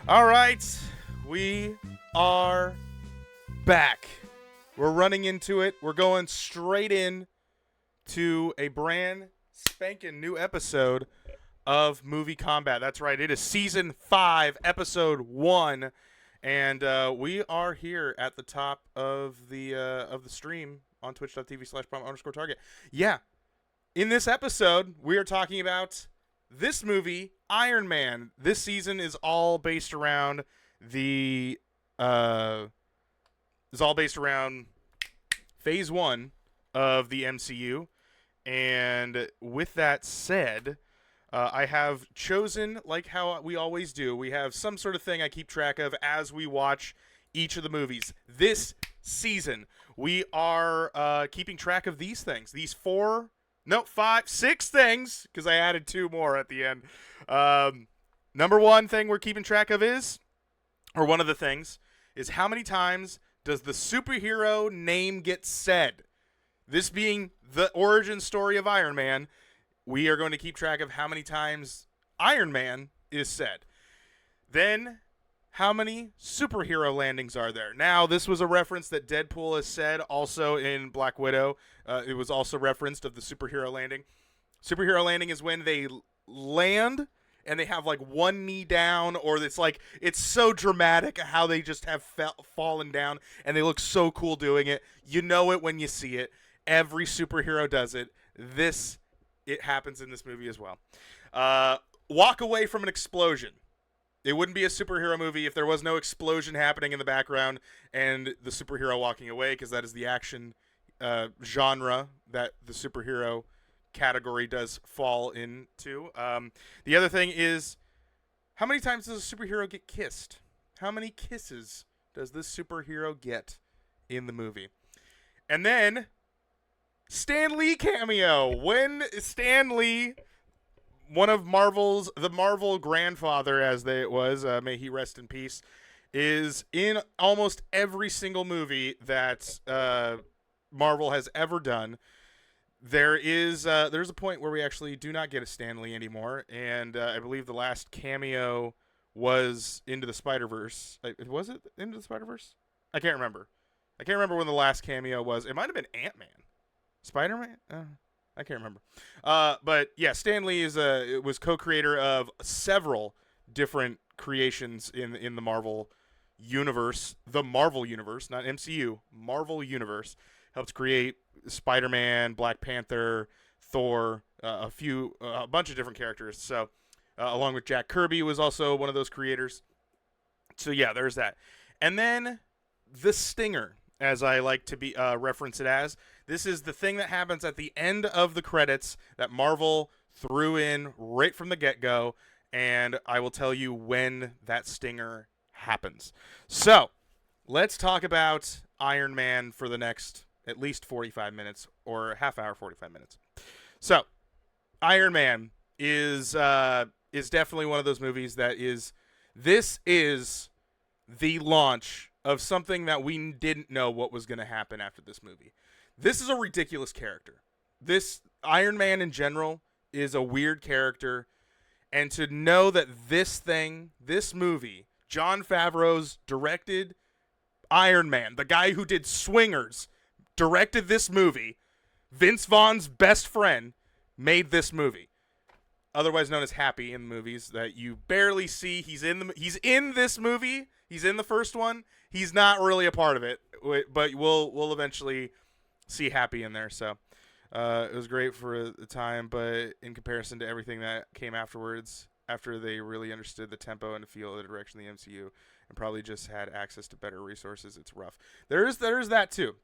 All right, we are back. We're running into it. We're going straight in to a brand spanking new episode of Movie Combat. That's right. It is season 5, episode 1, and we are here at the top of the stream on twitch.tv/Primal_Target. Yeah, in this episode, we are talking about this movie, Iron Man. This season is all based around the phase 1 of the MCU. And with that said, I have chosen, like how we always do, we have some sort of thing I keep track of as we watch each of the movies. This season, we are keeping track of these things. These 6 things, because I added 2 more at the end. Number 1 thing we're keeping track of one of the things, is how many times does the superhero name get said? This being the origin story of Iron Man, we are going to keep track of how many times Iron Man is said. Then, how many superhero landings are there? Now, this was a reference that Deadpool has said also in Black Widow. It was also referenced of the superhero landing. Superhero landing is when they land and they have like one knee down, or it's so dramatic how they just have fallen down and they look so cool doing it. You know it when you see it. Every superhero does it. It happens in this movie as well. Walk away from an explosion. It wouldn't be a superhero movie if there was no explosion happening in the background and the superhero walking away, because that is the action genre that the superhero category does fall into. The other thing is, how many times does a superhero get kissed? How many kisses does this superhero get in the movie? And then, Stan Lee cameo. When Stan Lee, one of the Marvel grandfather, as it was, may he rest in peace, is in almost every single movie that Marvel has ever done. There's a point where we actually do not get a Stan Lee anymore, and I believe the last cameo was Into the Spider-Verse. Was it Into the Spider-Verse? I can't remember. I can't remember when the last cameo was. It might have been Ant-Man. Spider-Man? I can't remember. But yeah, Stan Lee was co-creator of several different creations in the Marvel universe. The Marvel universe, not MCU. Marvel universe. Helped create Spider-Man, Black Panther, Thor, a bunch of different characters. So, along with Jack Kirby was also one of those creators. So yeah, there's that. And then the Stinger, as I like to reference it as. This is the thing that happens at the end of the credits that Marvel threw in right from the get-go, and I will tell you when that stinger happens. So, let's talk about Iron Man for the next at least 45 minutes, or half hour, 45 minutes. So, Iron Man is definitely one of those movies this is the launch of something that we didn't know what was going to happen after this movie. This is a ridiculous character. This Iron Man in general is a weird character, and to know that this movie, Jon Favreau's directed Iron Man, the guy who did Swingers, directed this movie. Vince Vaughn's best friend made this movie, otherwise known as Happy in movies that you barely see. He's in this movie. He's in the first one. He's not really a part of it, but we'll eventually see Happy in there. So it was great for the time, but in comparison to everything that came afterwards, after they really understood the tempo and the feel of the direction of the MCU and probably just had access to better resources, it's rough. There's that too.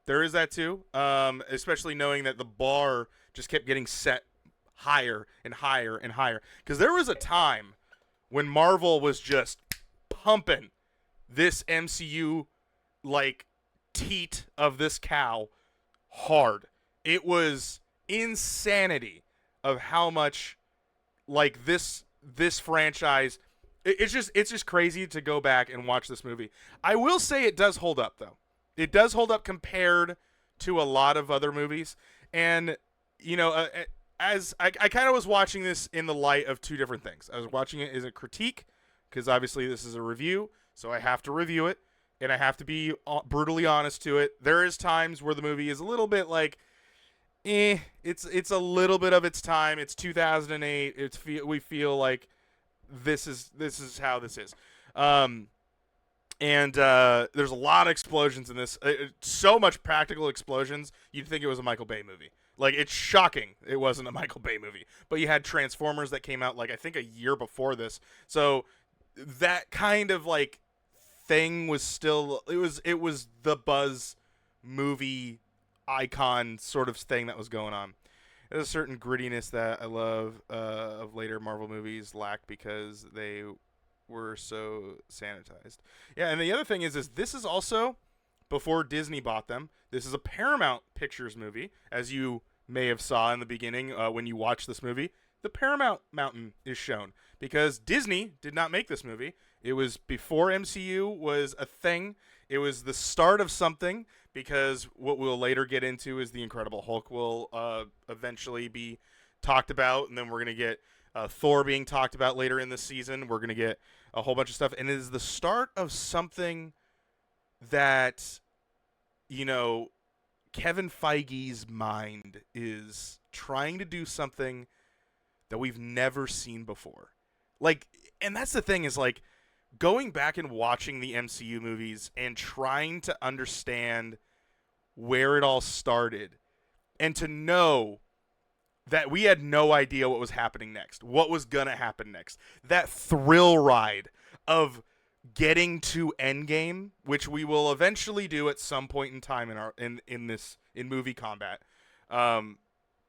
Especially knowing that the bar just kept getting set higher and higher and higher. Because there was a time when Marvel was just pumping this MCU like teat of this cow hard. It was insanity of how much like this franchise it's just crazy to go back and watch this movie. I will say it does hold up though. It does hold up compared to a lot of other movies, and you know, as I kind of was watching this in the light of two different things. I was watching it as a critique because obviously this is a review, so I have to review it and I have to be brutally honest to it. There is times where the movie is a little bit like, it's a little bit of its time. It's 2008. We feel like this is how this is. And there's a lot of explosions in this. So much practical explosions. You'd think it was a Michael Bay movie. Like, it's shocking it wasn't a Michael Bay movie. But you had Transformers that came out, like, I think a year before this. So that kind of, like, thing was still... It was the Buzz movie icon sort of thing that was going on. There's a certain grittiness that I love of later Marvel movies lack because they were so sanitized. Yeah, and the other thing is this is also before Disney bought them. This is a Paramount Pictures movie, as you may have saw in the beginning when you watched this movie. The Paramount Mountain is shown because Disney did not make this movie. It was before MCU was a thing. It was the start of something because what we'll later get into is the Incredible Hulk will eventually be talked about, and then we're going to get Thor being talked about later in the season. We're going to get a whole bunch of stuff, and it is the start of something that, you know, Kevin Feige's mind is trying to do something that we've never seen before. Like, and that's the thing is, like, going back and watching the MCU movies and trying to understand where it all started and to know that we had no idea what was happening next, what was going to happen next. That thrill ride of getting to Endgame, which we will eventually do at some point in time in MovieKombat.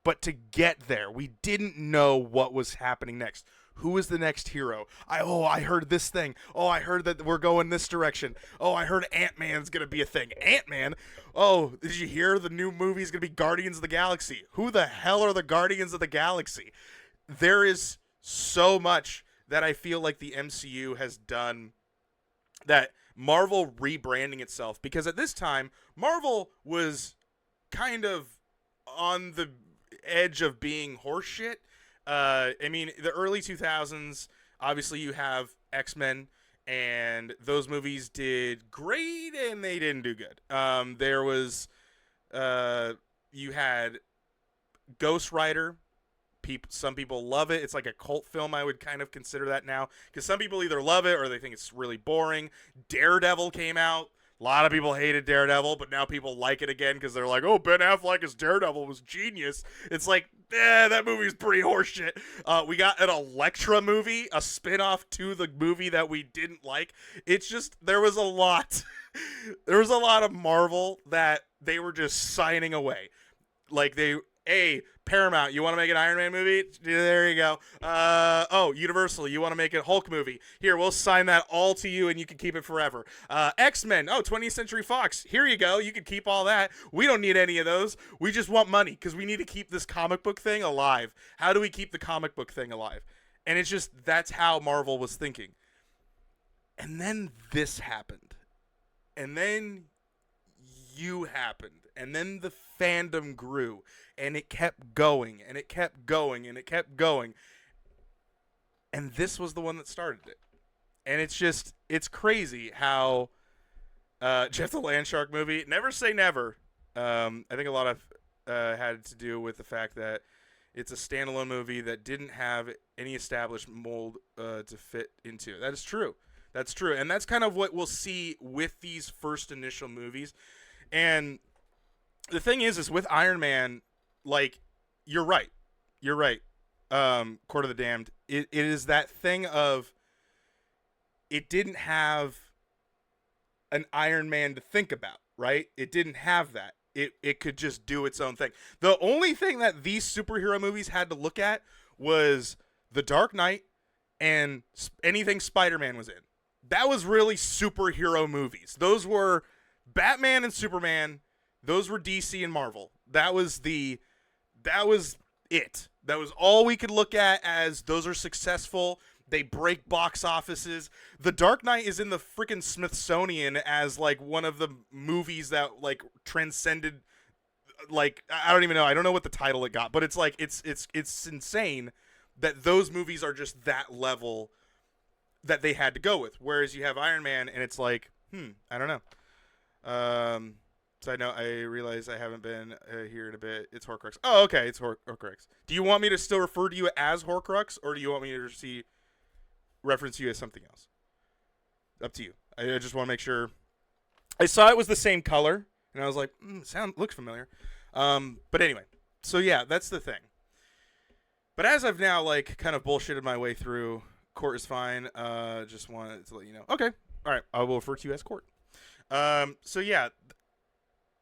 But to get there, we didn't know what was happening next. Who is the next hero? I heard this thing. Oh, I heard that we're going this direction. Oh, I heard Ant-Man's going to be a thing. Ant-Man? Oh, did you hear the new movie is going to be Guardians of the Galaxy? Who the hell are the Guardians of the Galaxy? There is so much that I feel like the MCU has done, that Marvel rebranding itself, because at this time, Marvel was kind of on the edge of being horseshit. I mean, the early 2000s, obviously you have X-Men, and those movies did great, and they didn't do good. There was, you had Ghost Rider. Some people love it. It's like a cult film. I would kind of consider that now, because some people either love it or they think it's really boring. Daredevil came out. A lot of people hated Daredevil, but now people like it again because they're like, oh, Ben Affleck as Daredevil was genius. It's like, that movie's pretty horseshit. We got an Elektra movie, a spinoff to the movie that we didn't like. It's just, there was a lot. There was a lot of Marvel that they were just signing away. Like, Paramount, you want to make an Iron Man movie? There you go. Universal, you want to make a Hulk movie? Here, we'll sign that all to you, and you can keep it forever. X-Men, 20th Century Fox, here you go. You can keep all that. We don't need any of those. We just want money, because we need to keep this comic book thing alive. How do we keep the comic book thing alive? And it's just, that's how Marvel was thinking. And then this happened. And then you happened. And then the fandom grew, and it kept going, and it kept going, and it kept going. And this was the one that started it. And it's just, it's crazy how Jeff the Land Shark movie, never say never. I think a lot of had to do with the fact that it's a standalone movie that didn't have any established mold to fit into. That is true. That's true. And that's kind of what we'll see with these first initial movies. And the thing is with Iron Man, like, you're right. Court of the Damned. It is that thing of, it didn't have an Iron Man to think about, right? It didn't have that. It could just do its own thing. The only thing that these superhero movies had to look at was The Dark Knight and anything Spider-Man was in. That was really superhero movies. Those were Batman and Superman. Those were DC and Marvel. That was it. That was all we could look at as those are successful. They break box offices. The Dark Knight is in the freaking Smithsonian as like one of the movies that like transcended. Like I don't even know. I don't know what the title it got, but it's like it's insane that those movies are just that level that they had to go with. Whereas you have Iron Man, and it's like, I don't know. So I realize I haven't been here in a bit. It's Horcrux. Oh, okay, it's Horcrux. Do you want me to still refer to you as Horcrux, or do you want me to reference you as something else? Up to you. I just want to make sure. I saw it was the same color, and I was like, looks familiar. But anyway, so yeah, that's the thing. But as I've now like kind of bullshitted my way through, Court is fine. Just wanted to let you know. Okay, all right, I will refer to you as Court. So yeah,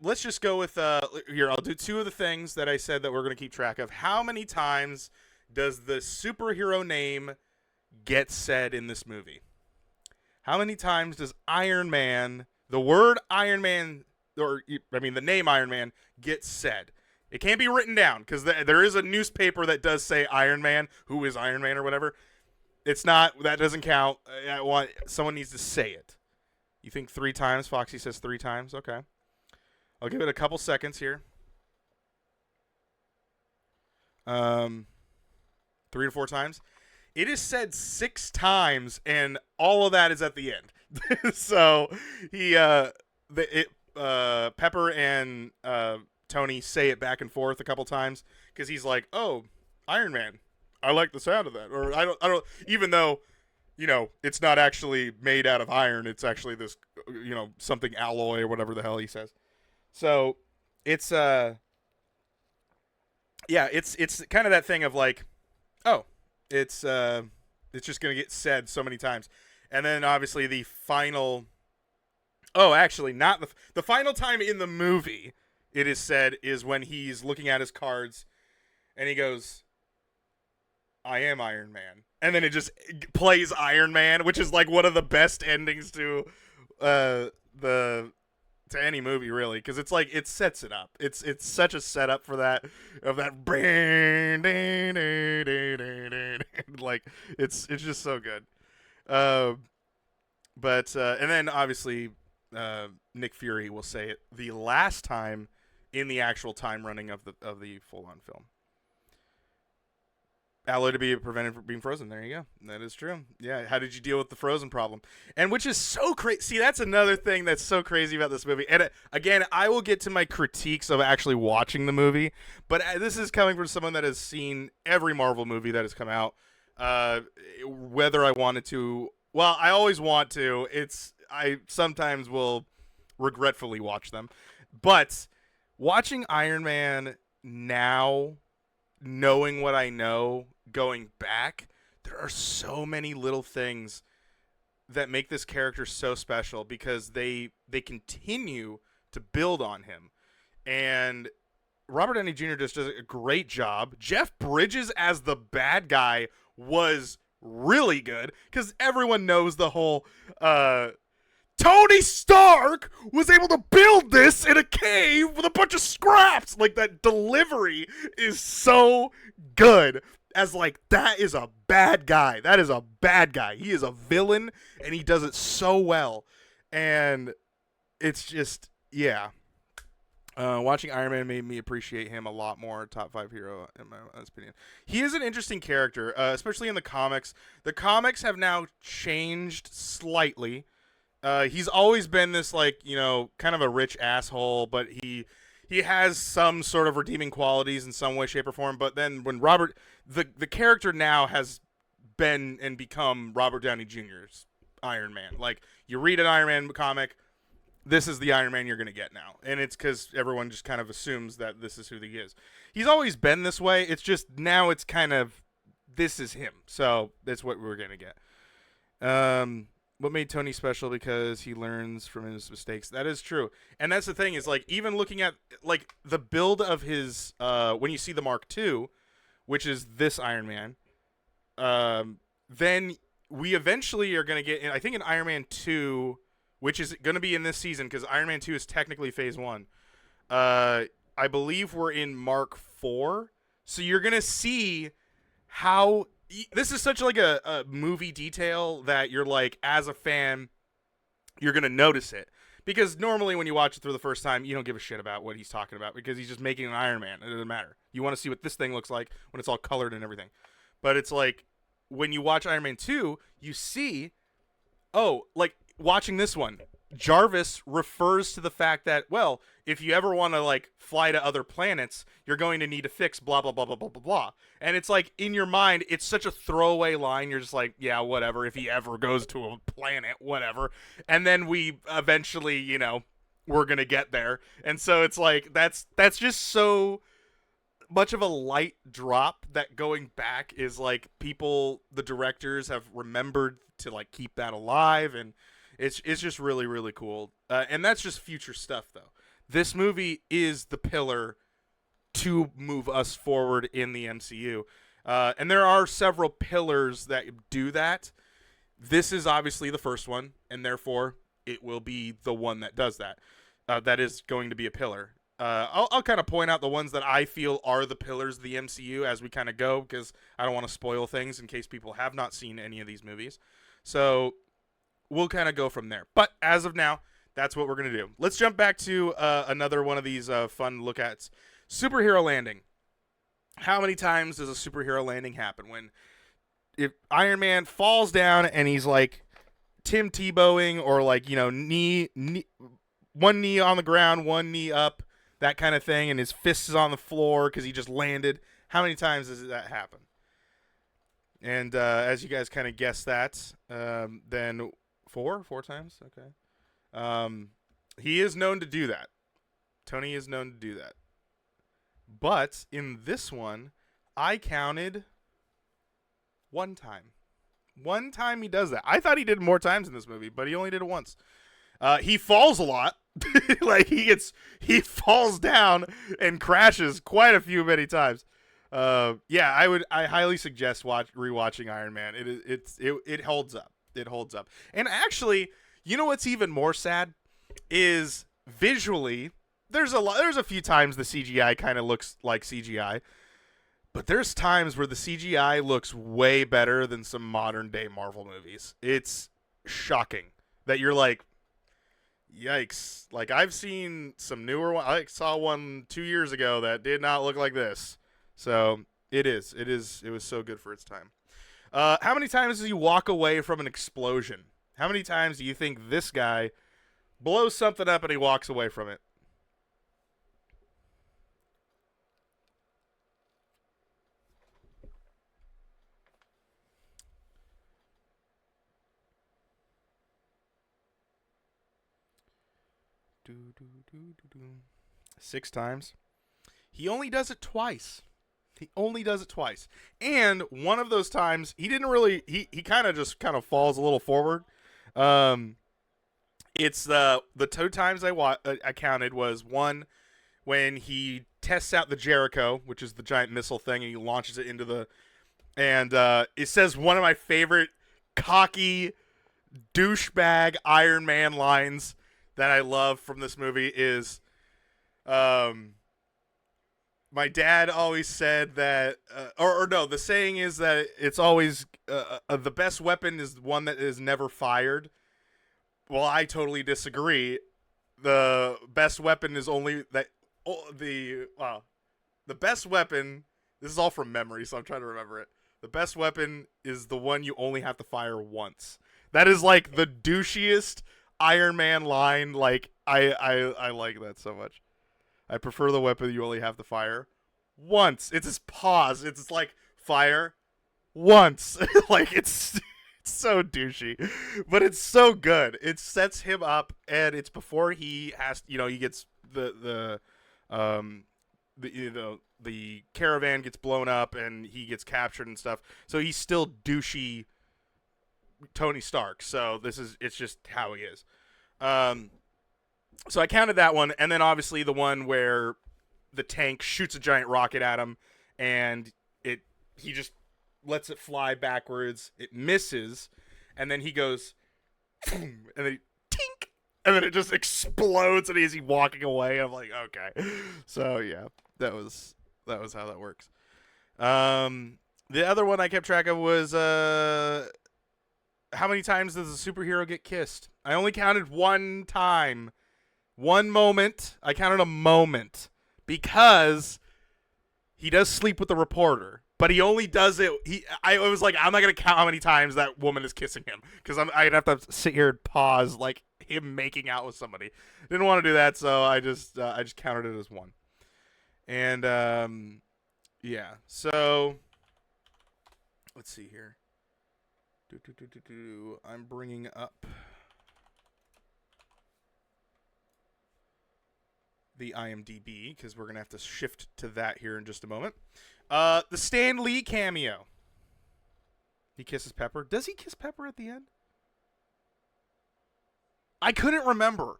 let's just go with here. I'll do two of the things that I said that we're going to keep track of. How many times does the superhero name get said in this movie? How many times does Iron Man, the word Iron Man, or I mean the name Iron Man, get said? It can't be written down because there is a newspaper that does say Iron Man, who is Iron Man or whatever. It's not, that doesn't count. Someone needs to say it. You think 3 times? Foxy says 3 times. Okay. I'll give it a couple seconds here. 3 to 4 times. It is said 6 times, and all of that is at the end. So Pepper and Tony say it back and forth a couple times because he's like, "Oh, Iron Man, I like the sound of that," or I don't. Even though, it's not actually made out of iron, it's actually this, something alloy or whatever the hell he says. So it's it's kind of that thing of like, oh, it's just gonna get said so many times, and then obviously the final. Oh, actually, not the final time in the movie it is said is when he's looking at his cards, and he goes, "I am Iron Man," and then it just plays Iron Man, which is like one of the best endings to any movie, really, because it's like it sets it up. It's such a setup for that like it's just so good. But and then obviously Nick Fury will say it the last time in the actual time running of the full on film. Alloy to be prevented from being frozen. There you go. That is true. Yeah. How did you deal with the frozen problem? And which is so crazy. See, that's another thing that's so crazy about this movie. And again, I will get to my critiques of actually watching the movie, but this is coming from someone that has seen every Marvel movie that has come out. Whether I wanted to, well, I always want to. I sometimes will regretfully watch them, but watching Iron Man now, knowing what I know, going back, there are so many little things that make this character so special because they continue to build on him. And Robert Downey Jr. just does a great job. Jeff Bridges as the bad guy was really good because everyone knows the whole Tony Stark was able to build this in a cave with a bunch of scraps. Like, that delivery is so good. As like, that is a bad guy. That is a bad guy. He is a villain, and he does it so well. And it's just, yeah. Watching Iron Man made me appreciate him a lot more. Top 5 hero, in my honest opinion. He is an interesting character, especially in the comics. The comics have now changed slightly. He's always been this, like, kind of a rich asshole, but he has some sort of redeeming qualities in some way, shape, or form. But then when the character now has been and become Robert Downey Jr.'s Iron Man. Like, you read an Iron Man comic, this is the Iron Man you're going to get now. And it's because everyone just kind of assumes that this is who he is. He's always been this way. It's just now it's kind of, this is him. So that's what we're going to get. What made Tony special? Because he learns from his mistakes. That is true. And that's the thing is, like, even looking at, like, the build of his, when you see the Mark II, which is this Iron Man, then we eventually are going to get, I think in Iron Man 2, which is going to be in this season, because Iron Man 2 is technically Phase 1. I believe we're in Mark 4. So you're going to see how this is such like a movie detail that you're like, as a fan, you're gonna notice it. Because normally when you watch it for the first time, you don't give a shit about what he's talking about because he's just making an Iron Man. It doesn't matter. You want to see what this thing looks like when it's all colored and everything. But it's like when you watch Iron Man 2, you see, oh, like watching this one, Jarvis refers to the fact that, well, if you ever want to like fly to other planets, you're going to need to fix blah blah blah blah blah blah blah. And it's like in your mind, it's such a throwaway line. You're just like, yeah, whatever. If he ever goes to a planet, whatever. And then we eventually, we're gonna get there. And so it's like that's just so much of a light drop that going back is like the directors have remembered to like keep that alive, and it's just really really cool. And that's just future stuff though. This movie is the pillar to move us forward in the MCU, and there are several pillars that do that. This is obviously the first one, and therefore it will be the one that does that. That is going to be a pillar. I'll kind of point out the ones that I feel are the pillars of the MCU as we kind of go, because I don't want to spoil things in case people have not seen any of these movies. So we'll kind of go from there. But as of now, that's what we're going to do. Let's jump back to another one of these fun look at superhero landing. How many times does a superhero landing happen? When if Iron Man falls down and he's like Tim Tebowing, or like, knee, one knee on the ground, one knee up, that kind of thing, and his fist is on the floor because he just landed. How many times does that happen? And as you guys kind of guess that, then four times. Okay. He is known to do that. Tony is known to do that. But in this one, I counted one time. One time he does that. I thought he did more times in this movie, but he only did it once. He falls a lot. Like he falls down and crashes quite a few many times. I highly suggest rewatching Iron Man. It holds up. It holds up. And actually, you know what's even more sad is visually. There's a few times the CGI kind of looks like CGI, but there's times where the CGI looks way better than some modern day Marvel movies. It's shocking that you're like, yikes. Like, I've seen some newer one. I saw one 2 years ago that did not look like this. So it was so good for its time. How many times does he walk away from an explosion? How many times do you think this guy blows something up and he walks away from it? Six times. He only does it twice. And one of those times, he didn't really. He kind of falls a little forward. It's the two times I counted was one when he tests out the Jericho, which is the giant missile thing, and he launches it into the. And it says one of my favorite cocky douchebag Iron Man lines that I love from this movie is, my dad always said that, or no, the saying is that it's always, the best weapon is one that is never fired. Well, I totally disagree. The best weapon is only that, the best weapon, this is all from memory, so I'm trying to remember it. The best weapon is the one you only have to fire once. That is like the douchiest Iron Man line. Like, I like that so much. I prefer the weapon you only have to fire once. It's his pause. It's like fire once. Like, it's so douchey, but it's so good. It sets him up, and it's before he has, he gets the caravan gets blown up and he gets captured and stuff. So he's still douchey Tony Stark. So it's just how he is. So I counted that one, and then obviously the one where the tank shoots a giant rocket at him, and he just lets it fly backwards. It misses, and then he goes, and then he tink, and then it just explodes, and he's walking away. I'm like, okay. So yeah, that was how that works. The other one I kept track of was how many times does a superhero get kissed? I only counted one time. One moment. I counted a moment because he does sleep with the reporter, but he only does it. I was like, I'm not gonna count how many times that woman is kissing him because I'd have to sit here and pause like him making out with somebody. Didn't want to do that, so I just counted it as one. And yeah. So let's see here. I'm bringing up the IMDb because we're gonna have to shift to that here in just a moment. The Stan Lee cameo. He kisses Pepper. Does he kiss Pepper at the end? I couldn't remember.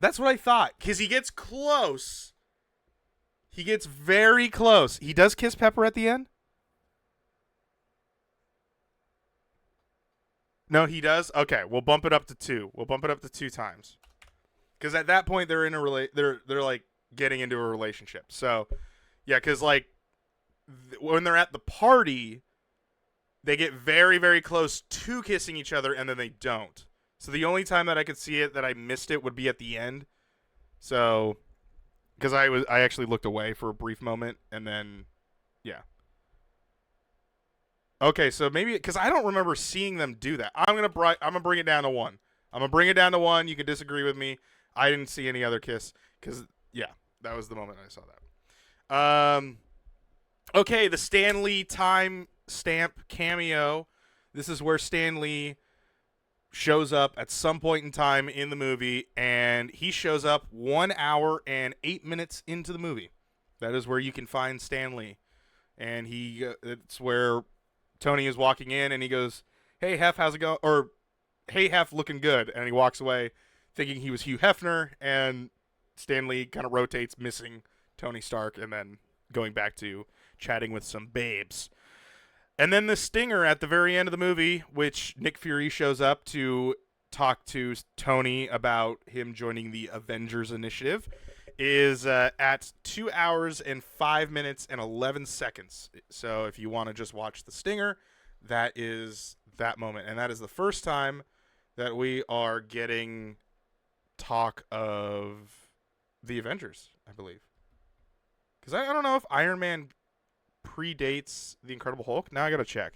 That's what I thought because he gets close. He gets very close. He does kiss Pepper at the end. No, he does. Okay, we'll bump it up to 2. We'll bump it up to 2 times. Because at that point they're in a they're like getting into a relationship. So yeah, because like when they're at the party, they get very very close to kissing each other, and then they don't. So the only time that I could see it that I missed it would be at the end. So because I actually looked away for a brief moment, and then yeah. Okay, so maybe because I don't remember seeing them do that. I'm gonna bring it down to 1. I'm gonna bring it down to 1. You can disagree with me. I didn't see any other kiss because yeah, that was the moment I saw that. Okay, the Stan Lee time stamp cameo. This is where Stan Lee shows up at some point in time in the movie, and he shows up 1 hour and 8 minutes into the movie. That is where you can find Stan Lee, and it's where Tony is walking in, and he goes, "Hey, Hef, how's it going?" Or, "Hey, Hef, looking good," and he walks away, thinking he was Hugh Hefner, and Stan Lee kind of rotates, missing Tony Stark, and then going back to chatting with some babes. And then the stinger at the very end of the movie, which Nick Fury shows up to talk to Tony about him joining the Avengers Initiative, is at 2 hours and 5 minutes and 11 seconds. So if you want to just watch the stinger, that is that moment. And that is the first time that we are getting talk of the Avengers, I believe. Because I don't know if Iron Man predates the Incredible Hulk. Now I got to check.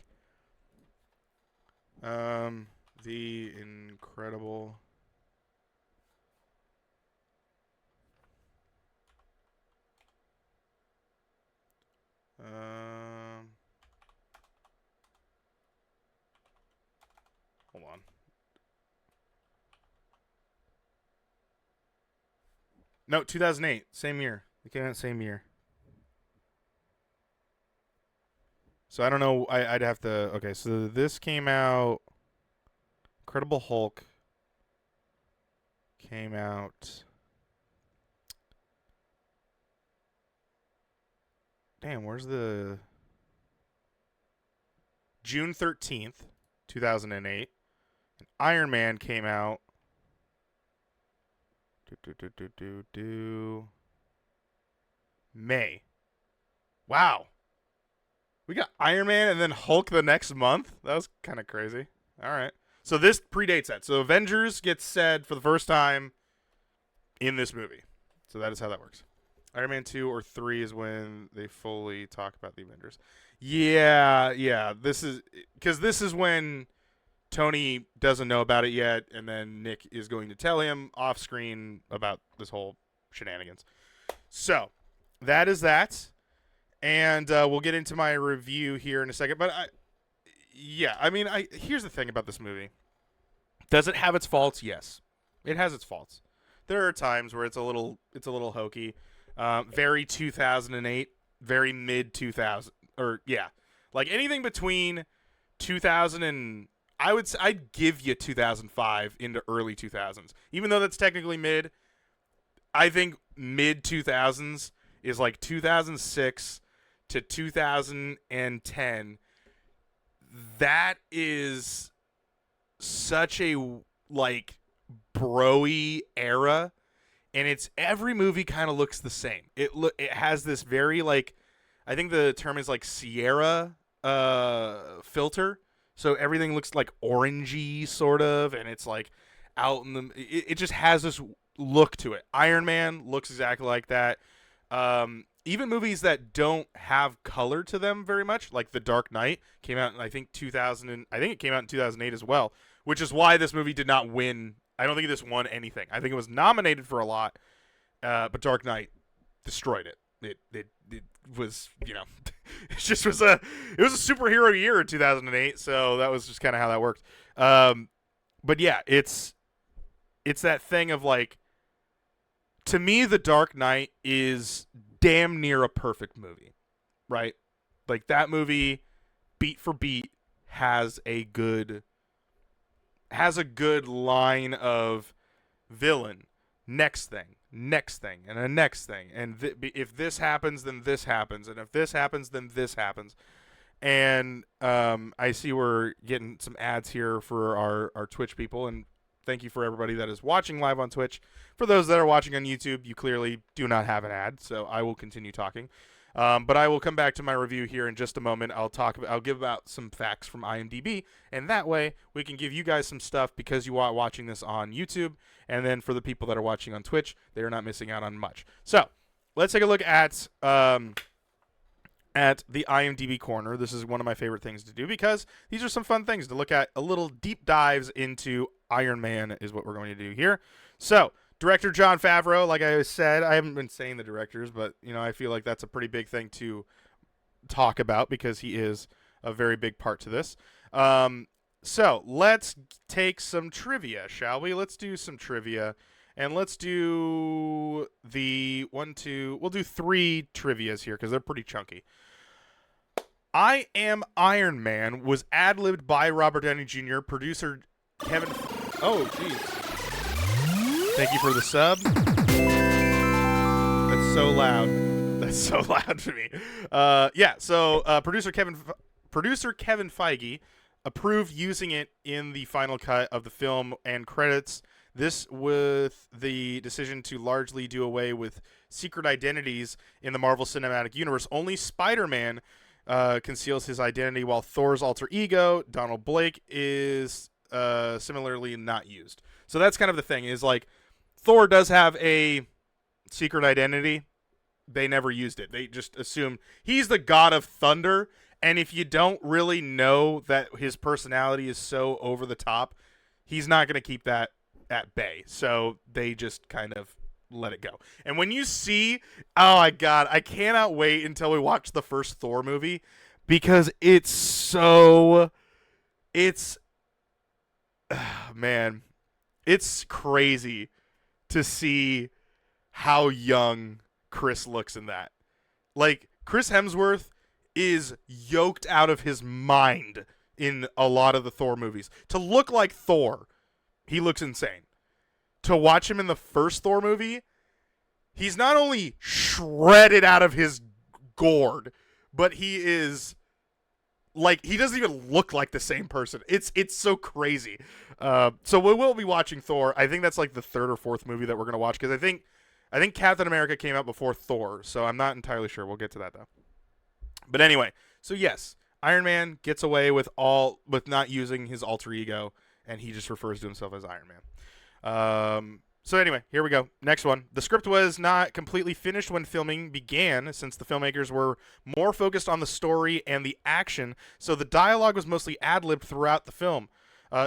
The Incredible... hold on. No, 2008. Same year. It came out same year. So I don't know. I'd have to... Okay, so this came out... Incredible Hulk came out... Damn, where's the... June 13th, 2008. And Iron Man came out... May. Wow. We got Iron Man and then Hulk the next month? That was kind of crazy. All right. So this predates that. So Avengers gets said for the first time in this movie. So that is how that works. Iron Man 2 or 3 is when they fully talk about the Avengers. Yeah. This is when Tony doesn't know about it yet, and then Nick is going to tell him off screen about this whole shenanigans. So that is that. And we'll get into my review here in a second. But here's the thing about this movie. Does it have its faults? Yes, it has its faults. There are times where it's a little hokey, very 2008, very mid 2000, or yeah, like anything between 2000 and I'd give you 2005 into early 2000s, even though that's technically mid. I think mid 2000s is like 2006 to 2010. That is such a like bro-y era, and it's every movie kind of looks the same. It has this very like I think the term is like Sierra filter. So everything looks like orangey sort of, and it's like out in the. It just has this look to it. Iron Man looks exactly like that. Even movies that don't have color to them very much, like The Dark Knight, came out in I think 2000. I think it came out in 2008 as well, which is why this movie did not win. I don't think this won anything. I think it was nominated for a lot, but Dark Knight destroyed it. It was, you know, it just was a superhero year in 2008, so that was just kind of how that worked. But yeah, it's that thing of like, to me, The Dark Knight is damn near a perfect movie, right? Like that movie, beat for beat, has a good line of villain, next thing, and the next thing, and if this happens, then this happens, and if this happens, then this happens. And I see we're getting some ads here for our Twitch people, and thank you for everybody that is watching live on Twitch. For those that are watching on YouTube, you clearly do not have an ad, so I will continue talking. But I will come back to my review here in just a moment. I'll give out some facts from IMDb, and that way we can give you guys some stuff because you are watching this on YouTube, and then for the people that are watching on Twitch, they are not missing out on much. So let's take a look at the IMDb corner. This is one of my favorite things to do because these are some fun things to look at. A little deep dives into Iron Man is what we're going to do here. So, director Jon Favreau, like I said, I haven't been saying the directors, but you know, I feel like that's a pretty big thing to talk about because he is a very big part to this. So let's take some trivia, shall we? Let's do some trivia, and let's do we'll do 3 trivias here because they're pretty chunky. I Am Iron Man was ad-libbed by Robert Downey Jr., producer Kevin... Oh, jeez. Thank you for the sub. That's so loud. That's so loud to me. Producer Kevin Feige approved using it in the final cut of the film and credits this with the decision to largely do away with secret identities in the Marvel Cinematic Universe. Only Spider-Man conceals his identity, while Thor's alter ego, Donald Blake, is similarly not used. So that's kind of the thing, is like Thor does have a secret identity. They never used it. They just assumed he's the god of thunder, and if you don't really know that his personality is so over the top, he's not going to keep that at bay. So they just kind of let it go. And when you see, oh my God, I cannot wait until we watch the first Thor movie because man, it's crazy to see how young Chris looks in that. Like, Chris Hemsworth is yoked out of his mind in a lot of the Thor movies. To look like Thor, he looks insane. To watch him in the first Thor movie, he's not only shredded out of his gourd, but he is like, he doesn't even look like the same person. It's so crazy. So we will be watching Thor. I think that's like the 3rd or 4th movie that we're gonna watch because I think Captain America came out before Thor, so I'm not entirely sure. We'll get to that though. But anyway, so yes, Iron Man gets away with not using his alter ego, and he just refers to himself as Iron Man. So anyway, here we go. Next one. The script was not completely finished when filming began, since the filmmakers were more focused on the story and the action, so the dialogue was mostly ad-libbed throughout the film.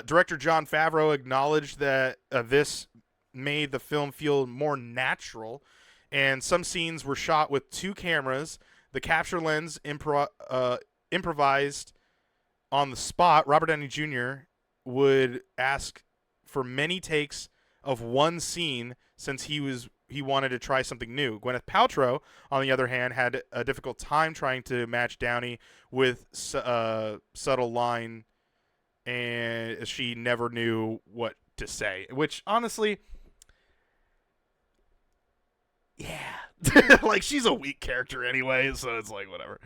Director Jon Favreau acknowledged that this made the film feel more natural, and some scenes were shot with 2 cameras. The capture lens improvised on the spot. Robert Downey Jr. would ask for many takes of one scene since he wanted to try something new. Gwyneth Paltrow, on the other hand, had a difficult time trying to match Downey with subtle line, and she never knew what to say. Which, honestly, yeah, like, she's a weak character anyway, so it's like whatever.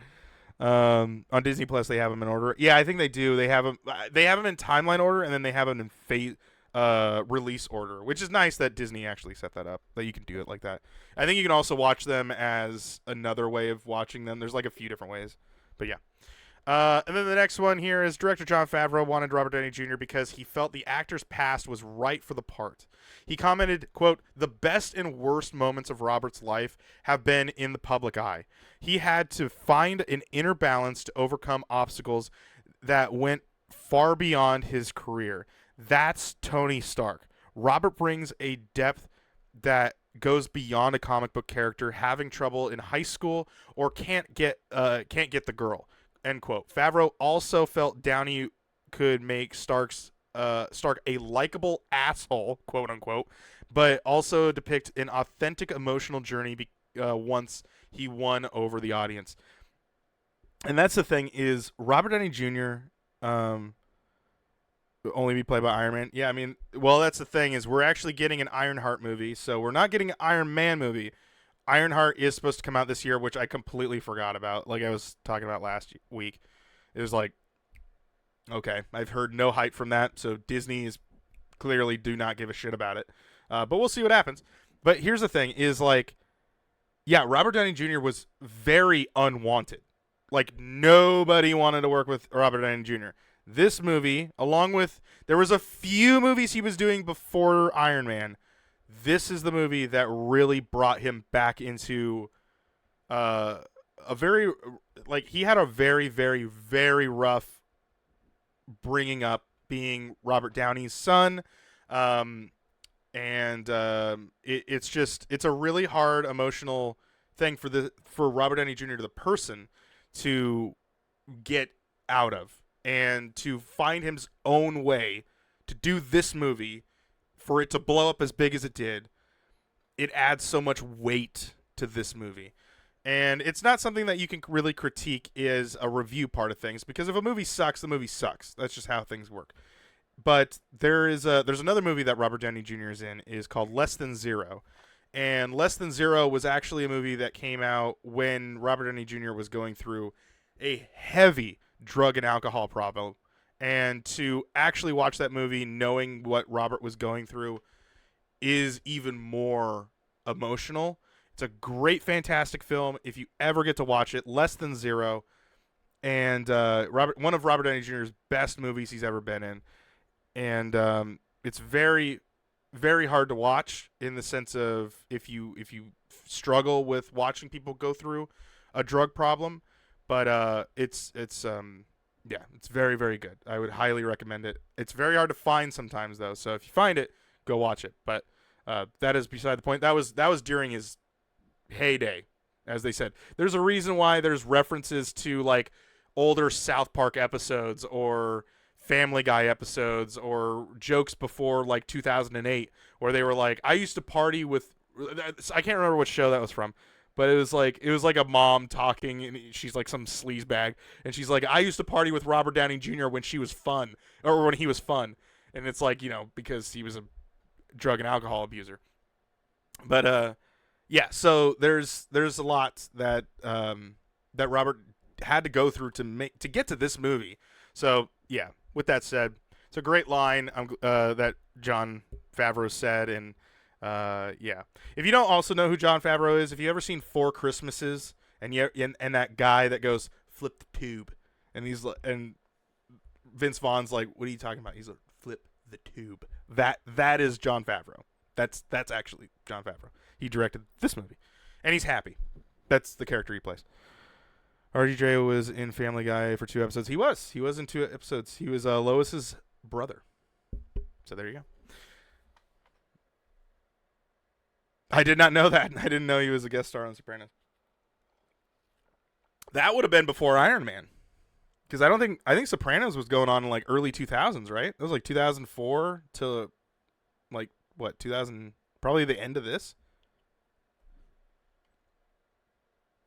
On Disney Plus, they have them in order. Yeah, I think they do. They have them in timeline order, and then they have them in release order, which is nice that Disney actually set that up, that you can do it like that. I think you can also watch them as another way of watching them. There's like a few different ways, but yeah. And then the next one here is director Jon Favreau wanted Robert Downey Jr. because he felt the actor's past was right for the part. He commented, quote, "The best and worst moments of Robert's life have been in the public eye. He had to find an inner balance to overcome obstacles that went far beyond his career. That's Tony Stark. Robert brings a depth that goes beyond a comic book character having trouble in high school or can't get the girl." End quote. Favreau also felt Downey could make Stark a likable asshole, quote unquote, but also depict an authentic emotional journey once he won over the audience. And that's the thing is Robert Downey Jr. Only be played by Iron Man. Yeah, I mean, well, that's the thing is we're actually getting an Ironheart movie, so we're not getting an Iron Man movie. Ironheart is supposed to come out this year, which I completely forgot about. Like I was talking about last week, it was like, okay, I've heard no hype from that, so Disney is clearly do not give a shit about it. But we'll see what happens. But here's the thing: is like, yeah, Robert Downey Jr. was very unwanted. Like nobody wanted to work with Robert Downey Jr. This movie, along with there was a few movies he was doing before Iron Man. This is the movie that really brought him back into a very, like, he had a very, very, very rough bringing up being Robert Downey's son. It's a really hard emotional thing for Robert Downey Jr. the person to get out of and to find his own way to do this movie. For it to blow up as big as it did, it adds so much weight to this movie. And it's not something that you can really critique as a review part of things, because if a movie sucks, the movie sucks. That's just how things work. But there's another movie that Robert Downey Jr. is called Less Than Zero. And Less Than Zero was actually a movie that came out when Robert Downey Jr. was going through a heavy drug and alcohol problem. And to actually watch that movie knowing what Robert was going through is even more emotional. It's a great, fantastic film. If you ever get to watch it, Less Than Zero. And one of Robert Downey Jr.'s best movies he's ever been in. And it's very, very hard to watch in the sense of if you struggle with watching people go through a drug problem. But it's very, very good. I would highly recommend it. It's very hard to find sometimes, though. So if you find it, go watch it. But that is beside the point. That was during his heyday, as they said. There's a reason why there's references to like older South Park episodes or Family Guy episodes or jokes before like 2008, where they were like, "I used to party with." I can't remember what show that was from. But it was like a mom talking, and she's like some sleaze bag, and she's like, "I used to party with Robert Downey Jr. when she was fun, or when he was fun," and it's like, because he was a drug and alcohol abuser. But yeah, so there's a lot that that Robert had to go through to get to this movie. So yeah, with that said, it's a great line that Jon Favreau said, and. Yeah. If you don't also know who Jon Favreau is, if you ever seen Four Christmases and that guy that goes flip the tube, and Vince Vaughn's like, "What are you talking about?" He's like, "Flip the tube." That is Jon Favreau. That's actually Jon Favreau. He directed this movie, and he's happy. That's the character he plays. RDJ was in Family Guy for 2 episodes. He was in 2 episodes. He was Lois's brother. So there you go. I did not know that. I didn't know he was a guest star on Sopranos. That would have been before Iron Man. Because I think Sopranos was going on in like early 2000s, right? It was like 2004 to like, what, 2000, probably the end of this.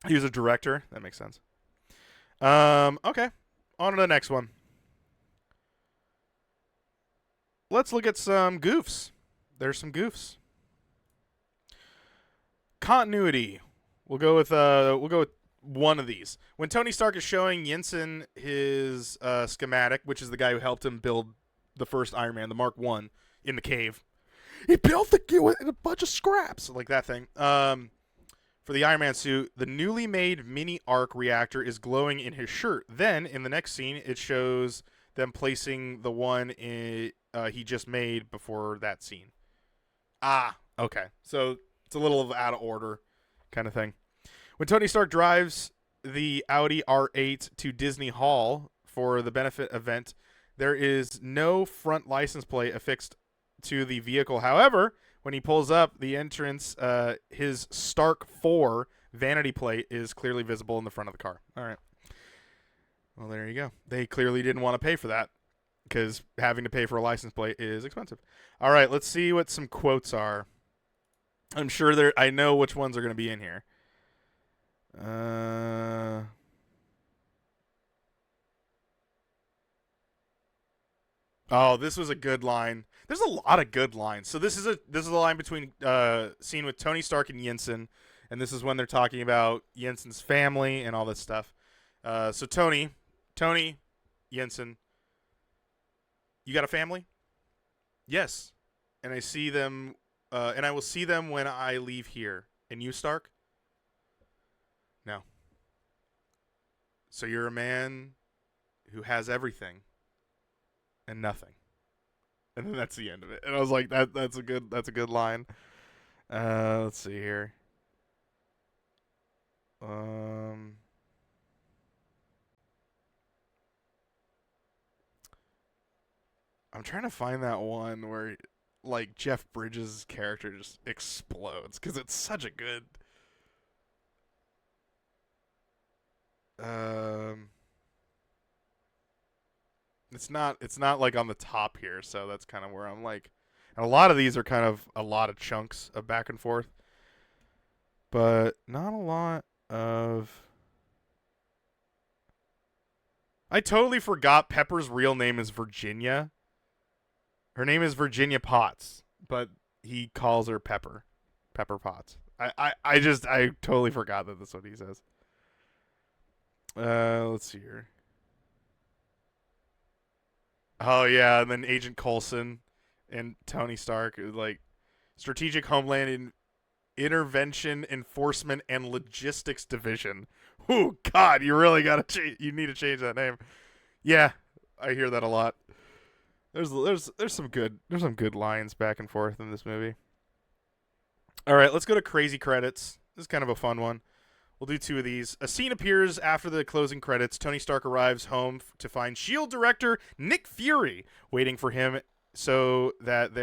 He was a director. That makes sense. Okay. On to the next one. Let's look at some goofs. There's some goofs. Continuity. We'll go with one of these. When Tony Stark is showing Jensen his schematic, which is the guy who helped him build the first Iron Man, the Mark I, in the cave. He built the gear with a bunch of scraps, like that thing. For the Iron Man suit, the newly made mini arc reactor is glowing in his shirt. Then, in the next scene, it shows them placing the one he just made before that scene. Ah, okay. So it's a little out of order kind of thing. When Tony Stark drives the Audi R8 to Disney Hall for the benefit event, there is no front license plate affixed to the vehicle. However, when he pulls up the entrance, his Stark 4 vanity plate is clearly visible in the front of the car. All right. Well, there you go. They clearly didn't want to pay for that because having to pay for a license plate is expensive. All right, let's see what some quotes are. I'm sure I know which ones are going to be in here. Oh, this was a good line. There's a lot of good lines. So this is a line between scene with Tony Stark and Jensen, and this is when they're talking about Jensen's family and all this stuff. So Tony, Jensen, you got a family? Yes, and I see them, and I will see them when I leave here. And you, Stark? No. So you're a man who has everything and nothing. And then that's the end of it. And I was like, that's a good line. Let's see here. I'm trying to find that one where like Jeff Bridges' character just explodes because it's such a good it's not like on the top here, so that's kind of where I'm like, and a lot of these are kind of a lot of chunks of back and forth, but not a lot of. I totally forgot Pepper's real name is Virginia. Her name is Virginia Potts, but he calls her Pepper Potts. I totally forgot that that's what he says. Let's see here. Oh yeah, and then Agent Coulson and Tony Stark, like Strategic Homeland Intervention Enforcement and Logistics Division. Oh God, you really you need to change that name. Yeah, I hear that a lot. There's some good lines back and forth in this movie. All right, let's go to crazy credits. This is kind of a fun one. We'll do two of these. A scene appears after the closing credits. Tony Stark arrives home to find S.H.I.E.L.D. director Nick Fury waiting for him so that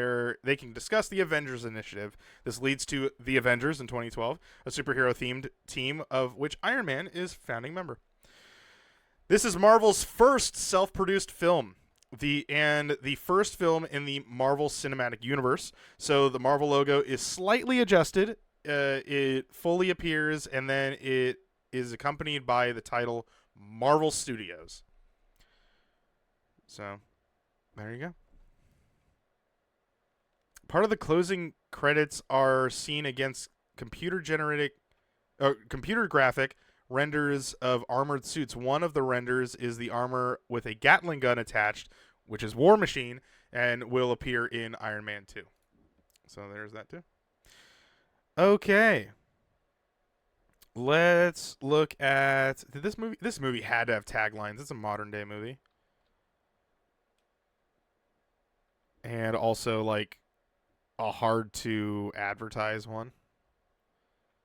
they can discuss the Avengers initiative. This leads to The Avengers in 2012, a superhero-themed team of which Iron Man is founding member. This is Marvel's first self-produced film. The first film in the Marvel Cinematic Universe. So the Marvel logo is slightly adjusted. It fully appears, and then it is accompanied by the title Marvel Studios. So, there you go. Part of the closing credits are seen against computer graphic renders of armored suits. One of the renders is the armor with a Gatling gun attached, which is War Machine, and will appear in Iron Man 2. So there's that too. Okay. Let's look at this movie. This movie had to have taglines. It's a modern day movie. And also like a hard to advertise one.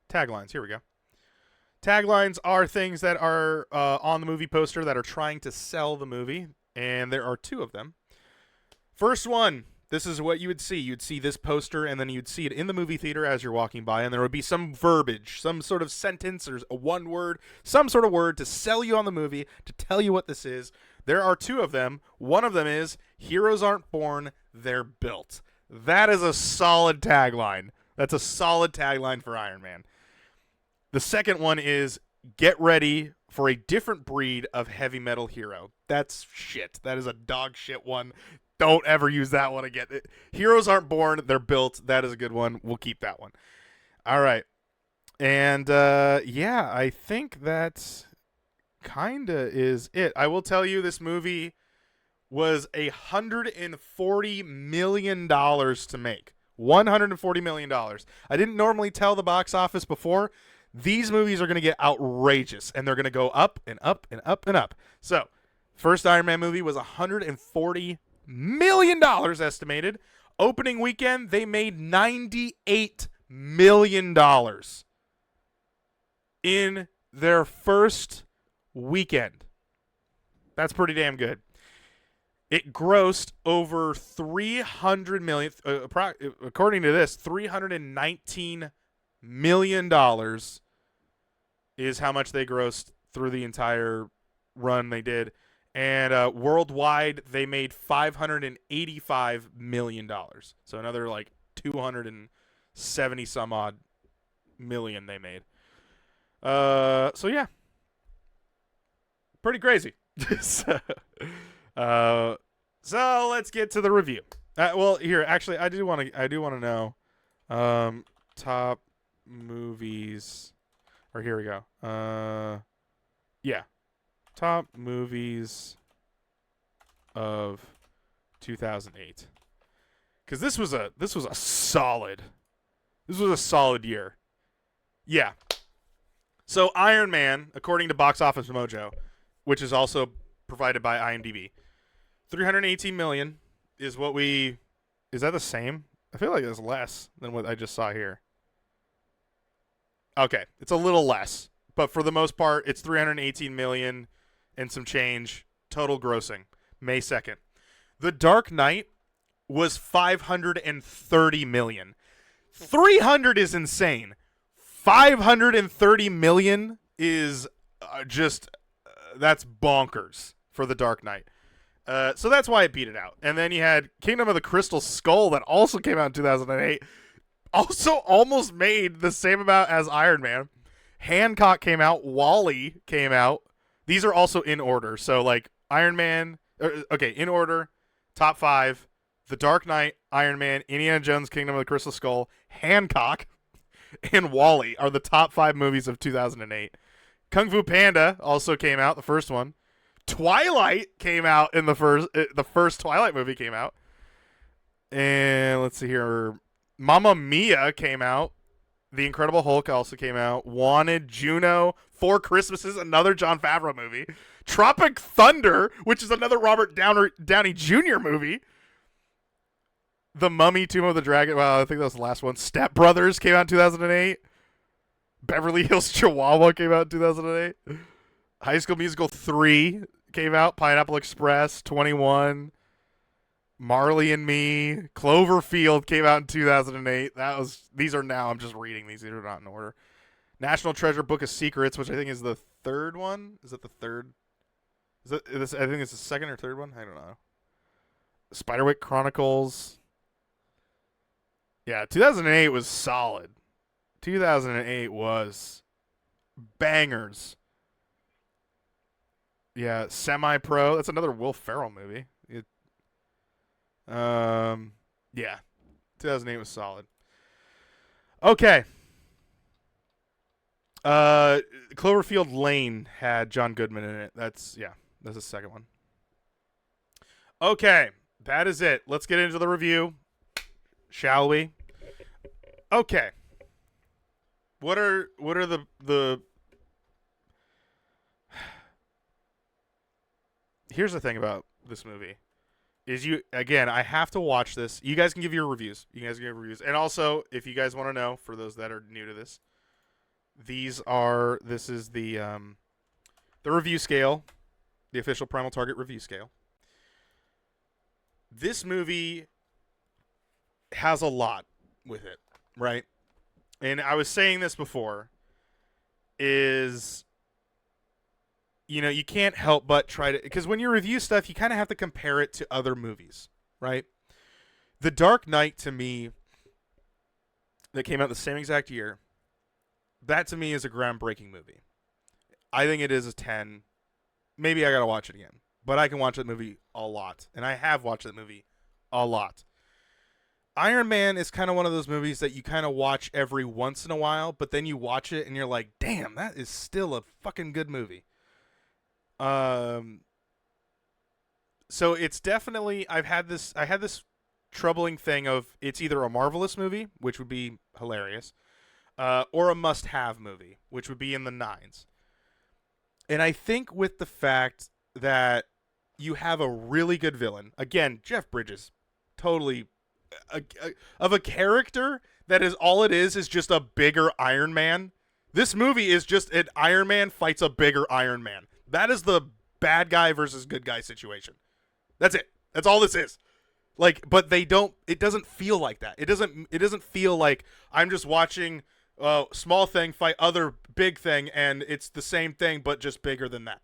Taglines. Here we go. Taglines are things that are on the movie poster that are trying to sell the movie, and there are two of them. First one, this is what you would see. You'd see this poster, and then you'd see it in the movie theater as you're walking by, and there would be some verbiage, some sort of sentence or a one word, some sort of word to sell you on the movie, to tell you what this is. There are two of them. One of them is, heroes aren't born, they're built. That is a solid tagline. That's a solid tagline for Iron Man. The second one is, get ready for a different breed of heavy metal hero. That's shit. That is a dog shit one. Don't ever use that one again. Heroes aren't born, they're built. That is a good one. We'll keep that one. All right. And, yeah, I think that kind of is it. I will tell you, this movie was $140 million to make. $140 million. I didn't normally tell the box office before. These movies are going to get outrageous, and they're going to go up and up and up and up. So, first Iron Man movie was $140 million estimated. Opening weekend, they made $98 million in their first weekend. That's pretty damn good. It grossed over $300 million. According to this, $319 million is how much they grossed through the entire run they did. And worldwide, they made $585 million. So another like 270 some odd million they made. So yeah, pretty crazy. so let's get to the review. Well, here actually, I do want to know top movies. Or here we go. Yeah, top movies of 2008. Because this was a solid year. Yeah. So Iron Man, according to Box Office Mojo, which is also provided by IMDb, 318 million is what we. Is that the same? I feel like it's less than what I just saw here. Okay, it's a little less, but for the most part, it's 318 million and some change total grossing. May 2nd. The Dark Knight was 530 million. 300 is insane. 530 million is that's bonkers for The Dark Knight. So that's why it beat it out. And then you had Kingdom of the Crystal Skull that also came out in 2008. Also almost made the same amount as Iron Man. Hancock came out. Wall-E came out. These are also in order. So like Iron Man. Okay, in order. Top 5. The Dark Knight, Iron Man, Indiana Jones, Kingdom of the Crystal Skull, Hancock, and Wall-E are the top 5 movies of 2008. Kung Fu Panda also came out, the first one. Twilight came out in the first Twilight movie came out. And let's see here. Mamma Mia came out. The Incredible Hulk also came out. Wanted, Juno, Four Christmases, another Jon Favreau movie. Tropic Thunder, which is another Robert Downey Jr. movie. The Mummy, Tomb of the Dragon. Well, I think that was the last one. Step Brothers came out in 2008. Beverly Hills Chihuahua came out in 2008. High School Musical 3 came out. Pineapple Express, 21. Marley and Me. Cloverfield came out in 2008. These are now, I'm just reading these. These are not in order. National Treasure Book of Secrets, which I think is the third one. Is it the third? I think it's the second or third one. I don't know. Spiderwick Chronicles. Yeah, 2008 was solid. 2008 was bangers. Yeah, Semi-Pro. That's another Will Ferrell movie. Yeah, 2008 was solid. Okay. Cloverfield Lane had John Goodman in it. That's the second one. Okay, that is it. Let's get into the review, shall we? Okay. What are the Here's the thing about this movie. I have to watch this. You guys can give your reviews. And also, if you guys want to know, for those that are new to this, this is the review scale, the official Primal Target review scale. This movie has a lot with it, right? And I was saying this before, is, you can't help but try to, because when you review stuff, you kind of have to compare it to other movies, right? The Dark Knight, to me, that came out the same exact year, that to me is a groundbreaking movie. I think it is a 10. Maybe I got to watch it again, but I can watch that movie a lot, and I have watched that movie a lot. Iron Man is kind of one of those movies that you kind of watch every once in a while, but then you watch it and you're like, damn, that is still a fucking good movie. So it's definitely I had this troubling thing of it's either a marvelous movie, which would be hilarious, or a must-have movie, which would be in the nines. And I think with the fact that you have a really good villain, again, Jeff Bridges, totally of a character that is all it is just a bigger Iron Man. This movie is just an Iron Man fights a bigger Iron Man. That is the bad guy versus good guy situation. That's it. That's all this is. Like, but they don't. It doesn't feel like that. It doesn't. It doesn't feel like I'm just watching small thing fight other big thing, and it's the same thing but just bigger than that.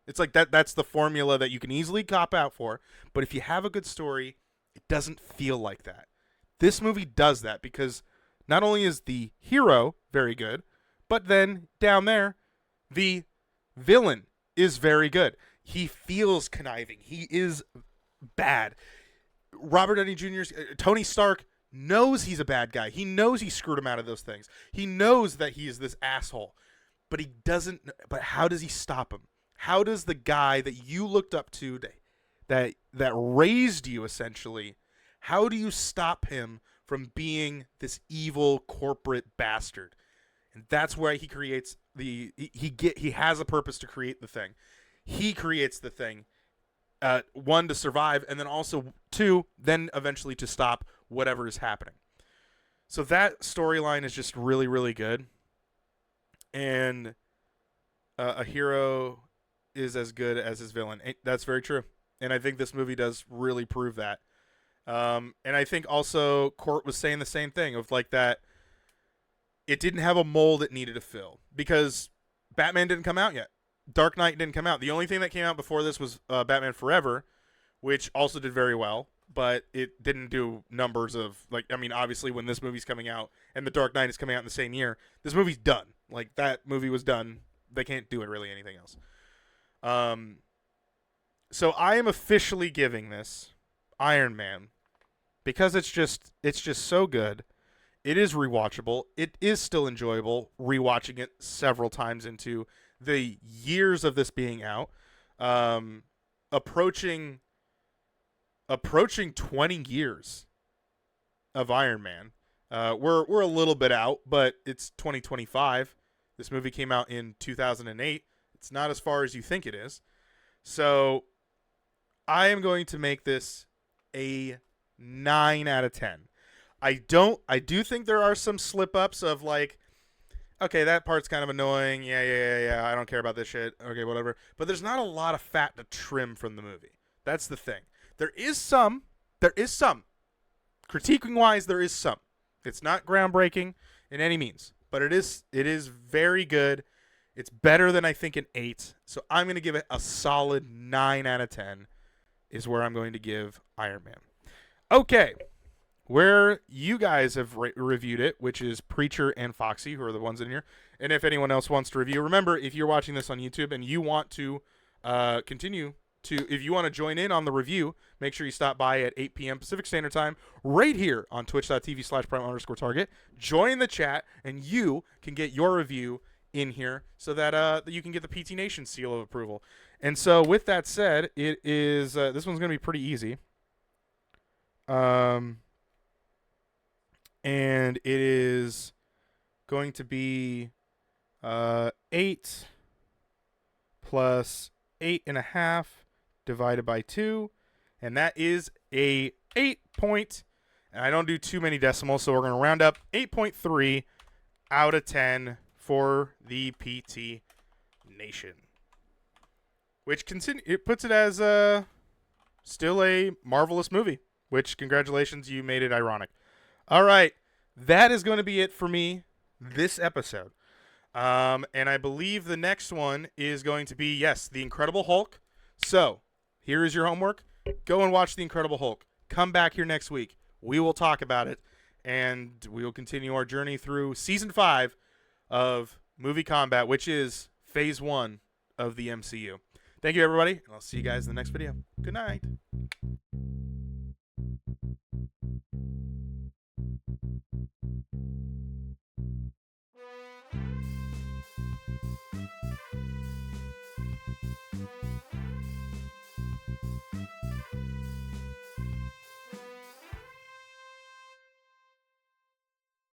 It's like that. That's the formula that you can easily cop out for. But if you have a good story, it doesn't feel like that. This movie does that because not only is the hero very good, but then down there, the villain is very good. He feels conniving. He is bad. Robert Downey Jr.'s Tony Stark knows he's a bad guy. He knows he screwed him out of those things. He knows that he is this asshole, but he doesn't. But how does he stop him? How does the guy that you looked up to, that raised you essentially, how do you stop him from being this evil corporate bastard? And that's where he creates he has a purpose to create the thing. He creates the thing. One, to survive, and then also two, then eventually to stop whatever is happening. So that storyline is just really, really good. And a hero is as good as his villain. That's very true. And I think this movie does really prove that. And I think also Court was saying the same thing of like that it didn't have a mold it needed to fill because Batman didn't come out yet. Dark Knight didn't come out. The only thing that came out before this was Batman Forever, which also did very well, but it didn't do numbers of, like, I mean, obviously when this movie's coming out and The Dark Knight is coming out in the same year, this movie's done. Like, that movie was done. They can't do it really anything else. So I am officially giving this Iron Man because it's just so good. It is rewatchable. It is still enjoyable rewatching it several times into the years of this being out, approaching 20 years of Iron Man. We're a little bit out, but it's 2025. This movie came out in 2008. It's not as far as you think it is. So I am going to make this a 9 out of 10. I do think there are some slip ups of like, okay, that part's kind of annoying. Yeah. I don't care about this shit. Okay, whatever. But there's not a lot of fat to trim from the movie. That's the thing. There is some. Critiquing wise, there is some. It's not groundbreaking in any means, but it is very good. It's better than I think an 8. So I'm going to give it a solid 9 out of 10 is where I'm going to give Iron Man. Okay. Where you guys have reviewed it, which is Preacher and Foxy, who are the ones in here. And if anyone else wants to review, remember, if you're watching this on YouTube and you want to if you want to join in on the review, make sure you stop by at 8 p.m. Pacific Standard Time right here on twitch.tv/Primal_Target. Join the chat, and you can get your review in here so that you can get the PT Nation seal of approval. And so with that said, it is this one's going to be pretty easy. And it is going to be 8 plus 8.5 divided by 2, and that is a 8 point. And I don't do too many decimals, so we're going to round up 8.3 out of 10 for the PT Nation, which it puts it as still a marvelous movie. Which, congratulations, you made it ironic. All right, that is going to be it for me this episode. And I believe the next one is going to be, yes, The Incredible Hulk. So, here is your homework. Go and watch The Incredible Hulk. Come back here next week. We will talk about it, and we will continue our journey through Season 5 of MovieKombat, which is Phase 1 of the MCU. Thank you, everybody, and I'll see you guys in the next video. Good night.